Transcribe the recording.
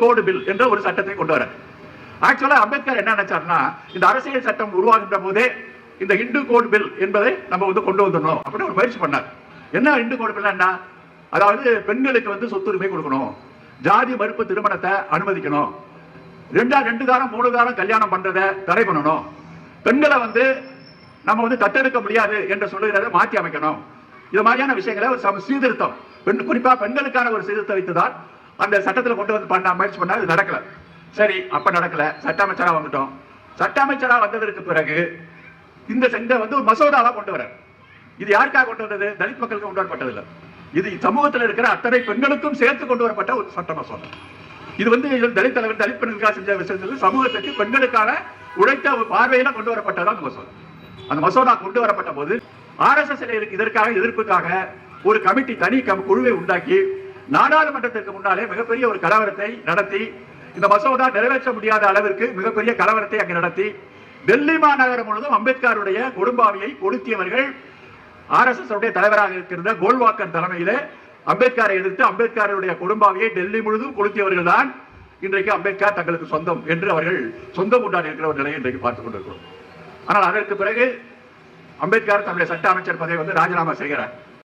கோடு bill என்ற ஒரு சட்டத்தை கொண்டு வர. ஆக்சுவலா அம்பேத்கர் என்ன நினைச்சாருன்னா, இந்த அரசியல் சட்டம் உருவாகின்ற போதே இந்த இந்து கோடு பில் என்பதை நம்ம கொண்டு வந்துடணும் அப்படின்னு ஒரு முயற்சி பண்ணார். என்ன இந்து கோடு பில் என்ன? அதாவது பெண்களுக்கு சொத்துரிமை கொடுக்கணும், ஜாதி மறுப்பு திருமணத்தை அனுமதிக்கணும், 2 தாரம் 3 தாரம் கல்யாணம் பண்றதை தடை பண்ணணும், பெண்களை நம்ம தத்தெடுக்க முடியாது என்று சொல்லுகிறத மாற்றி அமைக்கணும். இது மாதிரியான விஷயங்களை ஒரு சீர்திருத்தம், குறிப்பா பெண்களுக்கான ஒரு சீர்திருத்தம் வைத்துதான் அந்த சட்டத்தில் கொண்டு பண்ண முயற்சி பண்ணா இது நடக்கல. சரி, அப்ப நடக்கல. சட்ட அமைச்சரா வந்துட்டோம். சட்ட அமைச்சரா வந்ததற்கு பிறகு இந்த ஒரு மசோதாவா கொண்டு வர. இது யாருக்காக கொண்டு வந்தது? தலித் மக்களுக்கு கொண்டு வரப்பட்டது இல்லை. இது சமூகத்தில் இருக்கிற அத்தனை பெண்களுக்கும் சேர்த்து கொண்டு வரப்பட்ட ஒரு சட்ட மசோதா. இது தலித் தலைவர் தலித் பெண்களுக்காக செஞ்ச விஷயத்தில் சமூகத்துக்கு பெண்களுக்கான உழைத்த பார்வையில கொண்டு வரப்பட்டதான் அந்த மசோதா. அந்த மசோதா கொண்டு வரப்பட்ட போது RSS இதற்காக எதிர்ப்புக்காக ஒரு கமிட்டி, தனி குழுவை உண்டாக்கி நாடாளுமன்றத்திற்கு முன்னாலே மிகப்பெரிய ஒரு கலவரத்தை நடத்தி, இந்த மசோதா நிறைவேற்ற முடியாத அளவிற்கு மிகப்பெரிய கலவரத்தை அங்கு நடத்தி, டெல்லி மாநகரம் முழுவதும் அம்பேத்கருடைய கொடும்பாவியை கொளுத்தியவர்கள் RSS தலைவராக இருக்கிற கோல்வாக்கர் தலைமையிலே அம்பேத்கரை எதிர்த்து அம்பேத்கருடைய கொடும்பாவியை டெல்லி முழுவதும் கொளுத்தியவர்கள் தான் இன்றைக்கு அம்பேத்கர் தங்களுக்கு சொந்தம் என்று அவர்கள் சொந்தம் உண்டாடி இருக்கிற ஒரு நிலையை இன்றைக்கு பார்த்துக் கொண்டிருக்கிறோம். ஆனால் அதற்கு பிறகு அம்பேத்கர் தன்னுடைய சட்ட அமைச்சர் பதவியை ராஜினாமா செய்கிறார்.